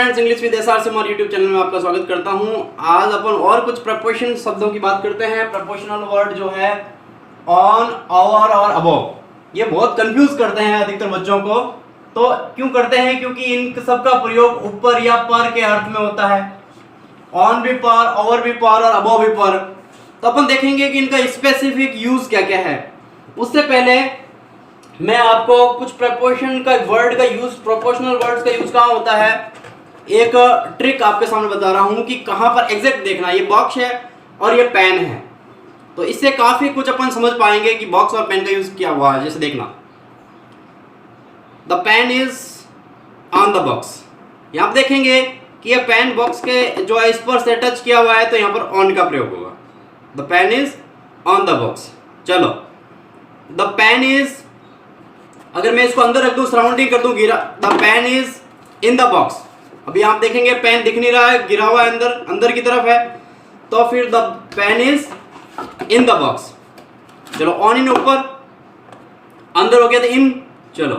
Friends, English with S R Simar YouTube channel में आपका स्वागत करता हूं। आज अपन और कुछ प्रपोजिशन शब्दों की बात करते हैं। प्रपोजिशनल वर्ड जो है ऑन, ओवर और अबव, ये बहुत कंफ्यूज करते हैं अधिकतर बच्चों को। तो क्यों करते हैं? क्योंकि इन सब का प्रयोग ऊपर या पर के अर्थ में होता है। ऑन भी पर, ओवर भी पर और अबव भी पर। तो अपन देखेंगे कि इनका स्पेसिफिक यूज क्या क्या है। उससे पहले मैं आपको कुछ प्रपोजिशन का वर्ड का यूज, प्रोपोर्शनल वर्ड्स का यूज कहाँ होता है, एक ट्रिक आपके सामने बता रहा हूं कि कहां पर एग्जैक्ट देखना। ये बॉक्स है और ये पेन है, तो इससे काफी कुछ अपन समझ पाएंगे कि बॉक्स और पेन का यूज क्या हुआ है। जैसे देखना, the pen is on the box. यहां पर देखेंगे कि ये पेन बॉक्स के जो है इस पर से टच किया हुआ है, तो यहां पर ऑन का प्रयोग होगा। The pen is on the box. चलो, द पेन इज, अगर मैं इसको अंदर रख दूं, सराउंडिंग कर दूं, गिरा, the pen is in the box. अभी आप देखेंगे पेन दिख नहीं रहा है, गिरा हुआ है अंदर, अंदर की तरफ है, तो फिर the pen is in the box. चलो, ऑन इन ऊपर, अंदर हो गया तो इन। चलो,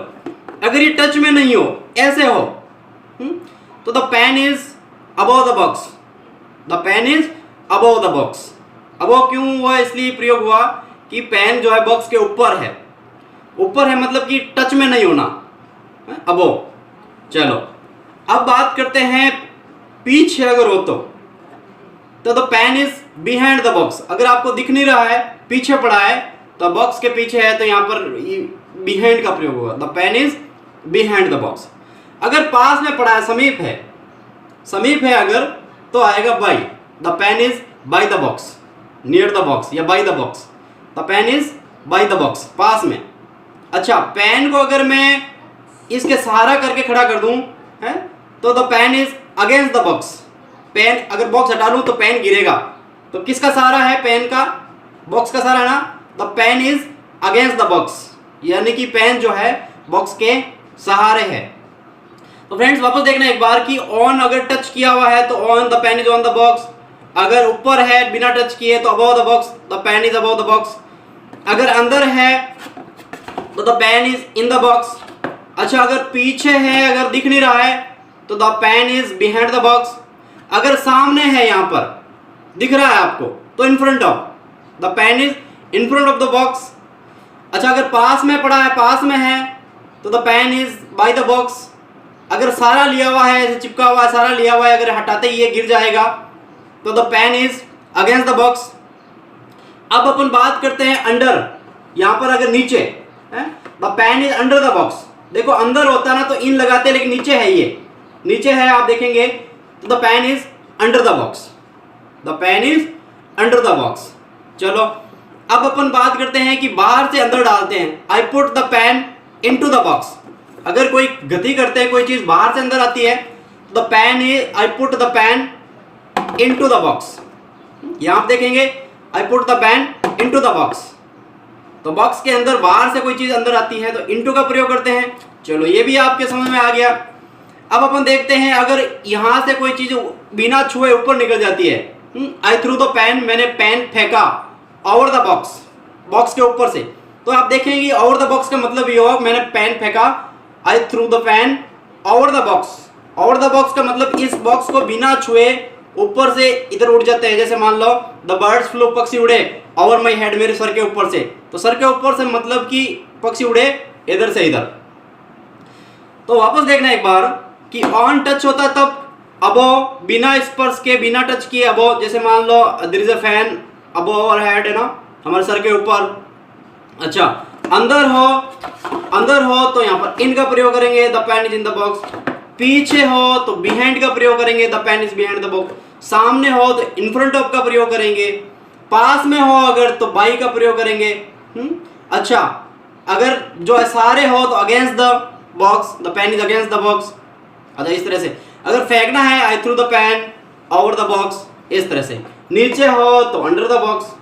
अगर ये टच में नहीं हो, ऐसे हो, तो the pen is above the box. The pen is above the box. Above क्यों हुआ? इसलिए प्रयोग हुआ कि पेन जो है बॉक्स के ऊपर है। ऊपर है मतलब कि टच में नहीं होना, अबव। चलो, अब बात करते हैं पीछे अगर हो तो the pen is behind the box. अगर आपको दिख नहीं रहा है, पीछे पड़ा है, तो बॉक्स के पीछे है, तो यहां पर बिहाइंड का प्रयोग होगा। The pen is behind the box. अगर पास में पड़ा है, समीप है, समीप है अगर, तो आएगा by. The pen is by the box, near the box या by the box. The pen is by the box, पास में। अच्छा, पेन को अगर मैं इसके सहारा करके खड़ा कर दूं, है, तो the pen is against the box. Pen अगर बॉक्स हटा लूं तो पेन गिरेगा, तो किसका सहारा है? पेन का, बॉक्स का सहारा ना। The pen is against the box, यानी कि पेन जो है बॉक्स के सहारे है। तो फ्रेंड्स, वापस देखना एक बार कि ऑन अगर टच किया हुआ है तो on, the pen is on the box. अगर ऊपर है बिना टच किए तो above the box, the pen is above the box. अगर अंदर है तो the pen is in the box. अच्छा, अगर पीछे है, अगर दिख नहीं रहा है, तो the pen is behind the box. अगर सामने है, यहां पर दिख रहा है आपको, तो in front of, the pen is in front of the box. अच्छा, अगर पास में पड़ा है, पास में है, तो the pen is by the box. अगर सारा लिया हुआ है, ऐसे चिपका हुआ है, सारा लिया हुआ है, अगर हटाते ही ये गिर जाएगा, तो the pen is against the box. अब अपन बात करते हैं अंडर। यहां पर अगर नीचे है, the pen is under the box. देखो, अंदर होता ना तो इन लगाते, लेकिन नीचे है, ये नीचे है, आप देखेंगे, तो the pen is under the box. The pen is under the box. चलो, अब अपन बात करते हैं कि बाहर से अंदर डालते हैं। I put the pen into the box. अगर कोई गति करते हैं, कोई चीज बाहर से अंदर आती है, तो the pen is, I put the pen into the box. यहां आप देखेंगे, I put the pen into the box. तो बॉक्स के अंदर बाहर से कोई चीज अंदर आती है, तो इनटू का प्रयोग करते हैं। चलो, ये भी आपके समझ में आ गया। अब अपन देखते हैं, अगर यहां से कोई चीज बिना छुए ऊपर निकल जाती है, आई थ्रू द पेन, मैंने पेन फेंका ओवर द बॉक्स, बॉक्स के ऊपर से, तो आप देखेंगे ओवर द बॉक्स का मतलब ये होगा, मैंने पेन फेंका, I threw the pen over the box. Over the box का मतलब इस बॉक्स को बिना छुए ऊपर से इधर उड़ जाते हैं। जैसे मान लो, द बर्ड्स फ्लू, पक्षी उड़े ओवर माई हेड, मेरे सर के ऊपर से। तो सर के ऊपर से मतलब कि पक्षी उड़े इधर से इधर। तो वापस देखना एक बार कि ऑन टच होता तब अबव, बिना स्पर्श के, बिना टच किए अबव। जैसे मान लो, there is a fan above our head, है ना, हमारे सर के ऊपर। अच्छा, अंदर हो, अंदर हो तो यहाँ पर इन का प्रयोग करेंगे, the pen is in the box. पीछे हो तो बिहाइंड का प्रयोग करेंगे, the pen is behind the box. सामने हो तो इन फ्रंट ऑफ का प्रयोग करेंगे। पास में हो अगर, तो बाई का प्रयोग करेंगे। अच्छा, अगर जो है सारे हो तो against the box, the pen is against the box. अच्छा, इस तरह से। अगर फेंकना है, I threw the pen over the box, इस तरह से। नीचे हो तो अंडर द बॉक्स।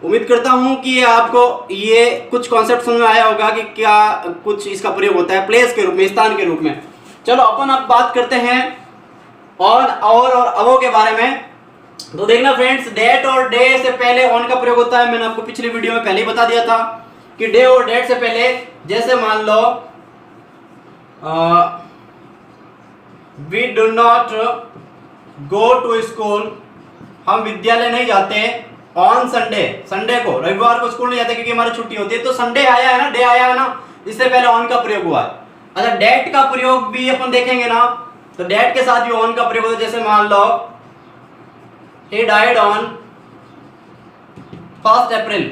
उम्मीद करता हूं कि आपको ये कुछ कॉन्सेप्ट समझ में आया होगा कि क्या कुछ इसका प्रयोग होता है प्लेस के रूप में, स्थान के रूप में। चलो, अपन अब बात करते हैं ऑन, और अबव के बारे में। तो देखना फ्रेंड्स, डेट और डे से पहले ऑन का प्रयोग होता है। मैंने आपको पिछली वीडियो में पहले ही बता दिया था कि डे और डेट से पहले, जैसे मान लो we do not go to school, हम विद्यालय नहीं जाते ऑन संडे, संडे को, रविवार को स्कूल नहीं जाते क्योंकि हमारी छुट्टी होती है। तो संडे आया है ना, डे आया है ना, इससे पहले ऑन का प्रयोग हुआ है। अच्छा, डेट का प्रयोग भी अपन देखेंगे ना, तो डेट के साथ भी ऑन का प्रयोग होता है। जैसे मान लो he died on 1 अप्रैल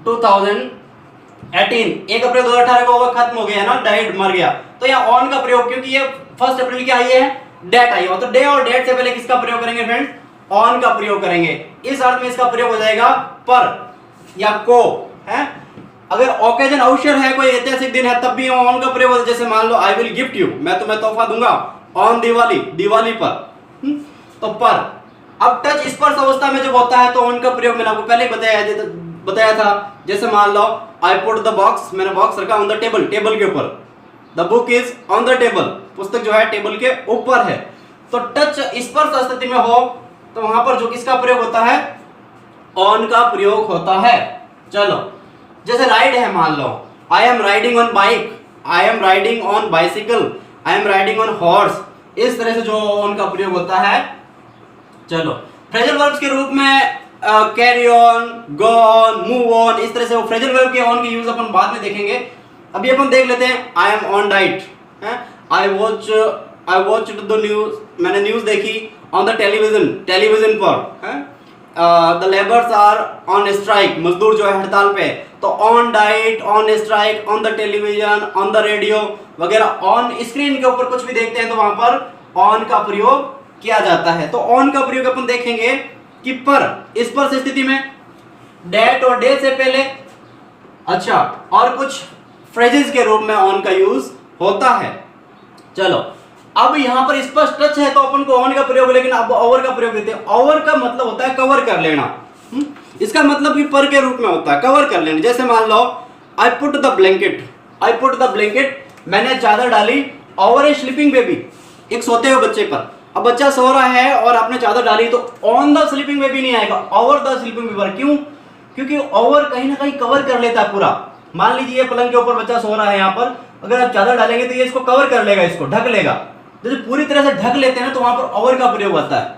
2018, 1 अप्रैल 2018 को वो खत्म हो गया ना, डाइड मर गया। तो यहाँ ऑन का प्रयोग, क्योंकि ये 1 अप्रैल की आई है, डेट आई है, तो डे और डेट से पहले किसका प्रयोग करेंगे फ्रेंड्स? ऑन का प्रयोग करेंगे। इस अर्थ में इसका प्रयोग हो जाएगा पर या को, है। अगर ओकेजन अवसर है, कोई ऐतिहासिक दिन है, तब भी ऑन का प्रयोग होता है। जैसे मान लो आई विल गिफ्ट यू, मैं तुम्हें तोहफा दूंगा ऑन दिवाली, दिवाली पर, तो पर। अब टच स्पर्श अवस्था में जब होता है तो ऑन का प्रयोग मैंने आपको पहले बताया था। जैसे मान लो आई पुट द बॉक्स, मैंने बॉक्स रखा ऑन द टेबल, टेबल के ऊपर। The book is on the table, पुस्तक जो है टेबल के ऊपर है। तो टच स्पर्श स्थिति में हो तो वहां पर जो किसका प्रयोग होता है? ऑन का प्रयोग होता है। चलो, जैसे राइड है, मान लो I am riding on bike, I am riding on bicycle, I am riding on horse, इस तरह से जो ऑन का प्रयोग होता है। चलो, फ्रेजल वर्ब्स के रूप में carry on, go on, move on, इस तरह से वो फ्रेजल वर्ब के ऑन की यूज अपन बाद में देखेंगे। अभी अपन देख लेते हैं I am on diet, I watched the news, मैंने न्यूज देखी ऑन द टेलीविजन, टेलीविजन पर। The labours are on strike, मजदूर जो है हड़ताल पे। तो on diet, on strike, on the television, on the radio वगैरह, ऑन स्क्रीन के ऊपर कुछ भी देखते हैं तो वहां पर ऑन का प्रयोग किया जाता है। तो ऑन का प्रयोग अपन देखेंगे कि पर, स्पर्श स्थिति में, डेट और डे से पहले। अच्छा, और कुछ फ्रेजेस के रूप में ऑन का यूज होता है। चलो, अब यहां पर स्पष्ट टच है तो अपन को ऑन का प्रयोग, लेकिन अब ओवर का प्रयोग देते हैं। ओवर का मतलब होता है कवर कर लेना, इसका मतलब भी पर के रूप में होता है, कवर कर लेना। जैसे मान लो I put the blanket, I put the blanket, मैंने चादर डाली ओवर ए स्लीपिंग बेबी, एक सोते हुए बच्चे पर। अब बच्चा सो रहा है और आपने चादर डाली तो ऑन द स्लीपिंग बेबी नहीं आएगा, ओवर द स्लीपिंग बेबी। क्यों? क्योंकि ओवर कहीं ना कहीं कवर कर लेता है पूरा। मान लीजिए पलंग के ऊपर बच्चा सो रहा है, यहाँ पर अगर आप चादर डालेंगे तो ये इसको कवर कर लेगा, इसको ढक लेगा। जैसे पूरी तरह से ढक लेते हैं ना तो वहां पर ओवर का प्रयोग होता है।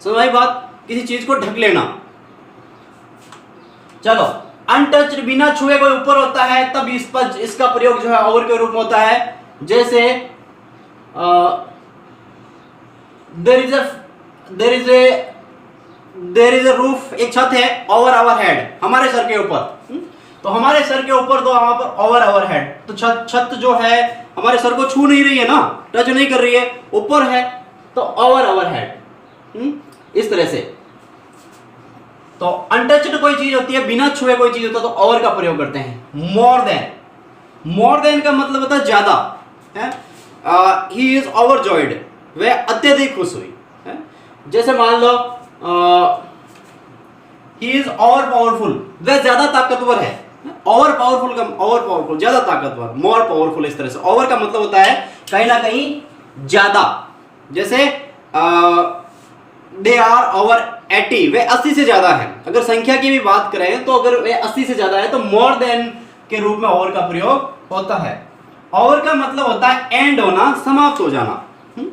समझ आई बात? किसी चीज को ढक लेना। चलो, अनटच्ड, बिना छुए कोई ऊपर होता है तब इसका प्रयोग जो है ओवर के रूप में होता है। जैसे देयर इज अ रूफ, एक छत है, ओवर आवर हेड, हमारे सर के ऊपर। तो हमारे सर के ऊपर तो वहां पर ओवर आवर हेड, तो छत जो है हमारे सर को छू नहीं रही है ना, टच नहीं कर रही है, ऊपर है, तो ओवर आवर हेड, इस तरह से। तो अनटच्ड कोई चीज होती है, बिना छुए कोई चीज होता है तो ओवर का प्रयोग करते हैं। मोर देन, मोर देन का मतलब होता है ज्यादा, है। ही इज ओवरजॉयड, वह अत्यधिक खुश हुई, है? जैसे मान लो ही इज ओवर पावरफुल, वह ज्यादा ताकतवर है। ओवर पावरफुल का ओवर पावरफुल, ज्यादा ताकतवर, मोर पावरफुल, इस तरह से। ओवर का मतलब होता है कहीं ना कहीं ज्यादा। जैसे दे आर ओवर 80, वे 80 से ज्यादा है। अगर संख्या की भी बात करें तो अगर वे 80 से ज्यादा है तो मोर देन के रूप में ओवर का प्रयोग होता है। ओवर का मतलब होता है एंड होना, समाप्त हो जाना,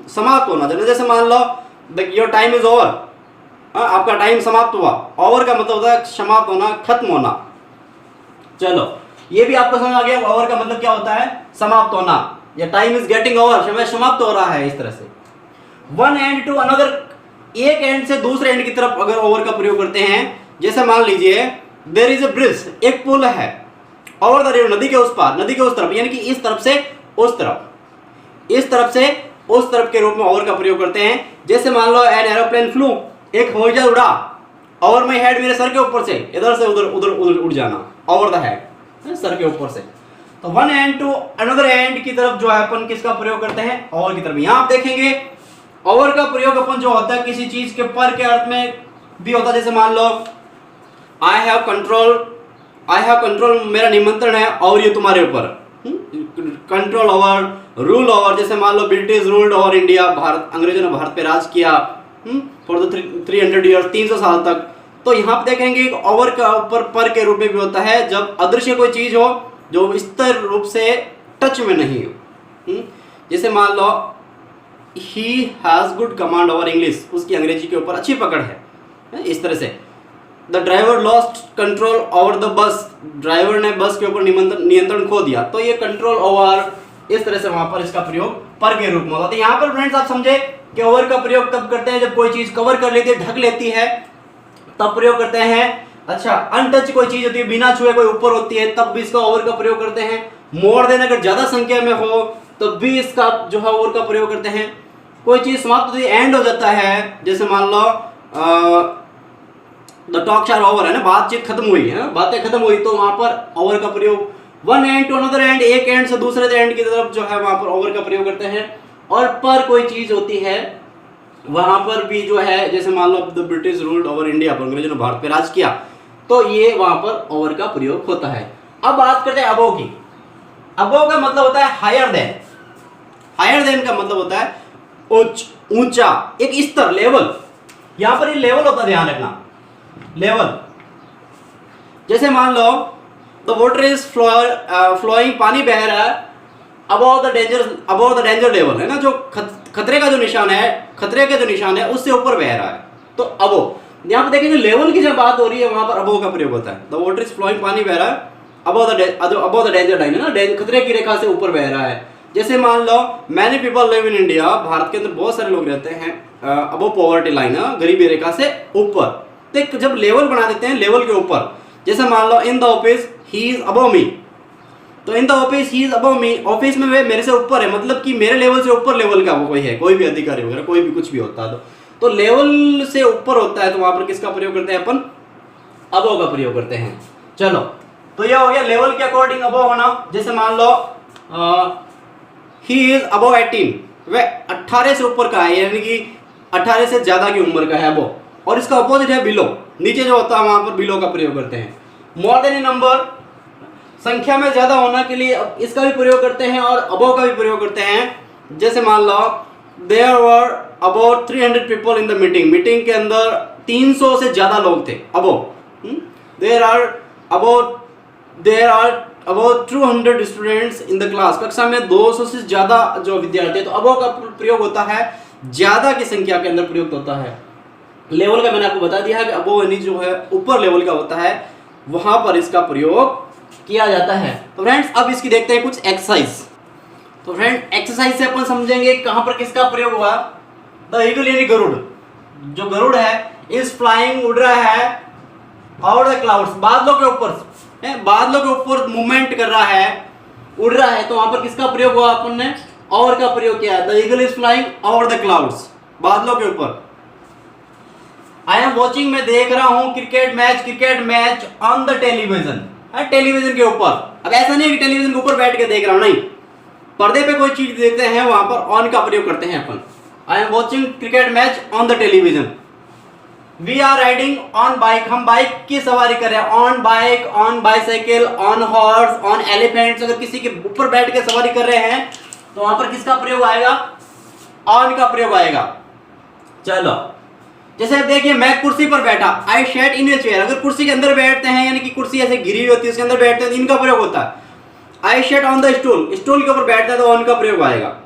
समाप्त होना। जैसे मान लो योर टाइम इज ओवर, आपका टाइम समाप्त हुआ। ओवर का मतलब होता है समाप्त होना, खत्म होना। चलो, ये भी आपको समझ आ गया ओवर का मतलब क्या होता है? समाप्त होना, या टाइम इज गेटिंग ओवर, समय समाप्त हो रहा है, इस तरह से। वन एंड टू अनदर, एक एंड से दूसरे एंड की तरफ अगर ओवर का प्रयोग करते हैं। जैसे मान लीजिए देयर इज अ ब्रिज, एक पुल है, ओवर द रिवर, नदी के उस पार, नदी के उस तरफ, यानी कि इस तरफ से उस तरफ, इस तरफ से उस तरफ के रूप में ओवर का प्रयोग करते हैं। जैसे मान लो एन एरोप्लेन फ्लू, एक हवाई जहाज उड़ा, ओवर माई हेड, मेरे सर के ऊपर से, इधर से उधर उधर उधर उड़ जाना, ओवर द हेड, सर के ऊपर से। तो one end to another end की तरफ जो है अपन किसका प्रयोग करते हैं? ओवर की तरफ। यहां आप देखेंगे ओवर का प्रयोग अपन जो होता है किसी चीज के पर के अर्थ में भी होता है। जैसे मान लो आई हैव कंट्रोल, मेरा निमंत्रण है और ये तुम्हारे ऊपर, कंट्रोल ओवर, रूल ओवर। जैसे मान लो British ruled over India, Bharat, अंग्रेजों ने भारत पे राज किया फॉर द 300 ईयर्स, 300 साल तक। तो यहाँ पे देखेंगे ओवर का ऊपर पर के रूप में भी होता है जब अदृश्य कोई चीज हो जो स्तर रूप से टच में नहीं हो। जैसे मान लो he has good command over English, उसकी अंग्रेजी के ऊपर अच्छी पकड़ है, इस तरह से। The driver lost control over the bus, driver ने बस के ऊपर नियंत्रण खो दिया, तो ये कंट्रोल ओवर, इस तरह से वहां पर इसका प्रयोग पर के रूप में होता है। यहाँ पर फ्रेंड्स आप समझे कि ओवर का प्रयोग कब करते हैं, जब कोई चीज कवर कर लेती है, ढक लेती है, तब प्रयोग करते हैं। अच्छा, अनटच कोई चीज होती है, बिना छुए कोई ऊपर होती है, तब भी इसका ओवर का प्रयोग करते हैं। मोर देन अगर ज्यादा संख्या में हो तो भी इसका जो है ओवर का प्रयोग करते हैं। कोई चीज समाप्त होती है, एंड हो जाता है, जैसे मान लो द टॉक्स आर ओवर है ना, बातचीत खत्म हुई है, बातें खत्म हुई, तो वहां पर ओवर का प्रयोग one end to another end, एक एंड से दूसरे एंड की तरफ जो है वहां पर ओवर का प्रयोग करते हैं। और पर कोई चीज होती है वहां पर भी जो है, जैसे मान लो the British ruled over India, अंग्रेजों ने भारत पे राज किया, तो ये वहां पर ओवर का प्रयोग होता है। अब बात करते हैं अबोव की। अबोव का मतलब होता है हायर देन। हायर देन का मतलब होता है उच्च, ऊंचा, एक स्तर, लेवल। यहां पर ये लेवल होता है, ध्यान रखना, लेवल। जैसे मान लो द वाटर इज फ्लोइंग, पानी बह रहा है, अबोव द डेंजर लेवल है ना, जो खतरे का जो निशान है, खतरे का जो निशान है उससे ऊपर बह रहा है, तो अबोव। यहाँ पर देखेंगे लेवल की जब बात हो रही है वहां पर अबोव का प्रयोग होता है। द वाटर इज फ्लोइंग, पानी बह रहा है, अबोव द डेंजर लाइन है ना, खतरे की रेखा से ऊपर बह रहा है। जैसे मान लो many people live in India, Bharat के अंदर बहुत सारे लोग रहते हैं अबोव पॉवर्टी लाइन, गरीबी रेखा से ऊपर। तो जब लेवल बना देते हैं लेवल के ऊपर, जैसे मान लो in the office he is above me, तो in the office he is above me, office में वे मेरे से ऊपर है, मतलब कि मेरे लेवल से ऊपर लेवल का वो कोई है, कोई भी अधिकारी वगैरह, कोई भी कुछ भी होता है तो लेवल से ऊपर होता है, तो वहां पर किसका प्रयोग करते हैं अपन, अबव का प्रयोग करते हैं। चलो, तो यह हो गया लेवल के अकॉर्डिंग अबव होना। जैसे मान लो ही इज अबव 18, वह 18 से ऊपर का है, यानी कि 18 से ज्यादा की उम्र का है अबव, और इसका अपोजिट है बिलो, नीचे जो होता है वहां पर बिलो का प्रयोग करते हैं। मोर देन ए नंबर, संख्या में ज्यादा होना के लिए इसका भी प्रयोग करते हैं और अबव का भी प्रयोग करते हैं। जैसे मान लो there were about 300 people in the meeting, meeting के अंदर 300 से ज्यादा लोग थे, above. There are about 200 students in the class, कक्षा में 200 से ज्यादा जो विद्यार्थी, तो अबव का प्रयोग होता है ज्यादा की संख्या के अंदर प्रयुक्त होता है। लेवल का मैंने आपको बता दिया है कि अबव यानी जो है ऊपर लेवल का होता है, वहां पर इसका प्रयोग किया जाता है। तो फ्रेंड्स अब इसकी देखते हैं कुछ एक्सरसाइज। तो फ्रेंड एक्सरसाइज से अपन समझेंगे कहां पर किसका प्रयोग हुआ। द ईगल यानी गरुड़, जो गरुड़ है इज फ्लाइंग, उड़ रहा है, ओवर द क्लाउड्स, बादलों के ऊपर, बादलों के ऊपर मूवमेंट कर रहा है, उड़ रहा है, तो वहां पर किसका प्रयोग हुआ, अपन ने ओवर का प्रयोग किया। The eagle is flying over the clouds, बादलों के ऊपर। आई एम वॉचिंग, मैं देख रहा हूं cricket match on the television, television के ऊपर। अब ऐसा नहीं है कि टेलीविजन के ऊपर बैठ के देख रहा हूं, नहीं, पर्दे पे कोई चीज देखते हैं वहां पर ऑन का प्रयोग करते हैं अपन। I am watching cricket match on the television. We are riding on bike, हम बाइक की सवारी कर रहे हैं, on bike, on bicycle, on horse, on elephants, अगर किसी के ऊपर बैठ के सवारी कर रहे हैं तो वहां पर किसका प्रयोग आएगा, ऑन का प्रयोग आएगा। चलो, जैसे देखिए मैं कुर्सी पर बैठा, I sat in a chair, अगर कुर्सी के अंदर बैठते हैं यानी कि कुर्सी ऐसे गिरी हुई होती है उसके अंदर बैठते हैं तो इनका प्रयोग होता है। I sat on the stool, stool के ऊपर बैठता है तो ऑन का प्रयोग आएगा।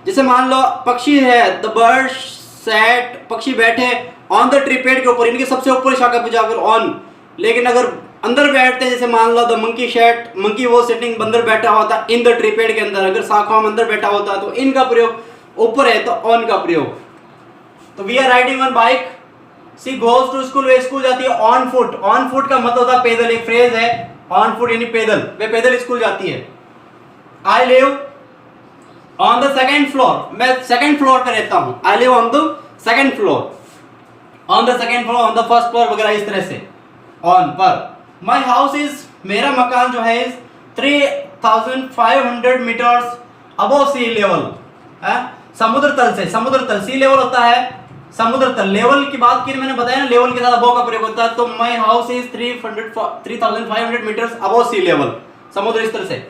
जैसे मान लो पक्षी है, द बर्ड सैट, पक्षी बैठे ऑन द ट्री, पेड़ के ऊपर, इनके सबसे ऊपर शाखा पे जाकर ऑन। लेकिन अगर अंदर बैठते हैं, जैसे मान लो द मंकी सैट, मंकी वो सिटिंग, बंदर बैठा होता इन द ट्री, पेड़ के अंदर, अगर शाखाओं में अंदर बैठा होता है तो इनका प्रयोग, ऊपर है तो ऑन का प्रयोग। तो we are riding on bike, she goes to school, वे स्कूल जाती है ऑन फुट, ऑन फुट का मतलब होता है पैदल, एक फ्रेज है ऑन फुट यानी पैदल, वे पैदल स्कूल जाती है। I live on the second floor, मैं सेकंड फ्लोर पे रहता हूं, I live on the second floor, on the second floor, on the first floor वगैरह, इस तरह से ऑन पर। माई हाउस इज, मेरा मकान जो है 3500 मीटर्स अबव सी लेवल, समुद्र तल से, समुद्र तल, सी लेवल होता है समुद्र तल, लेवल की बात की मैंने बताया ना, लेवल के साथ अबव का प्रयोग होता है। तो my house is 3500 metres above sea level, समुद्र स्तर से।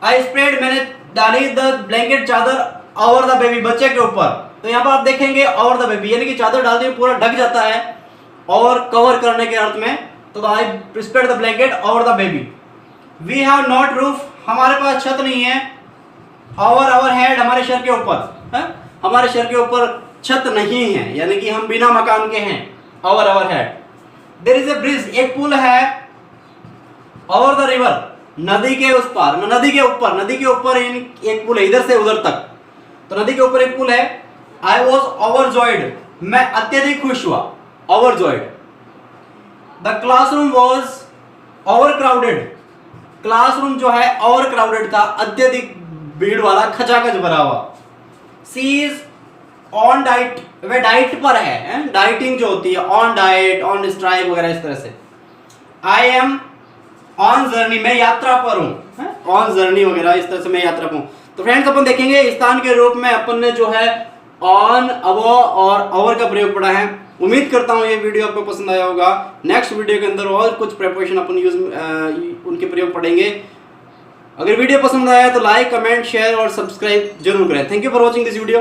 आई स्प्रेड, मैंने डाली द ब्लैंकेट, चादर ओवर द बेबी, बच्चे के ऊपर। तो यहाँ पर आप देखेंगे ओवर द बेबी यानी कि चादर डालते हुए पूरा ढक जाता है, और कवर करने के अर्थ में। तो I spread the blanket over the baby. We have not roof, हमारे पास छत नहीं है, ओवर हेड हमारे शहर के ऊपर है, हमारे शहर के ऊपर छत नहीं है, यानी कि हम बिना मकान के हैं। Over head. There is a bridge, एक पुल है। ओवर द रिवर, नदी के उस पार, नदी के ऊपर एक पुल है इधर से उधर तक, तो नदी के ऊपर एक पुल है। आई वॉज ओवरजॉयड, मैं अत्यधिक खुश हुआ। Overjoyed. The classroom was overcrowded, classroom जो है ओवर क्राउडेड था, अत्यधिक भीड़ वाला, खचाखच भरा हुआ। सी इज ऑन डाइट, वह डाइट पर है, डाइटिंग जो होती है, ऑन डाइट, ऑन स्ट्राइक वगैरह इस तरह से। आई एम ऑन जर्नी, मैं यात्रा पर हूं, ऑन जर्नी वगैरह इस तरह से, मैं यात्रा पर हूं। तो फ्रेंड्स अपन देखेंगे स्थान के रूप में अपन ने जो है ऑन, अबो और ओवर का प्रयोग पढ़ा है। उम्मीद करता हूं ये वीडियो आपको पसंद आया होगा। नेक्स्ट वीडियो के अंदर और कुछ प्रिपरेशन अपन उनके प्रयोग पढ़ेंगे। अगर वीडियो पसंद आया तो लाइक, कमेंट, शेयर और सब्सक्राइब जरूर करें। Thank you for watching this video.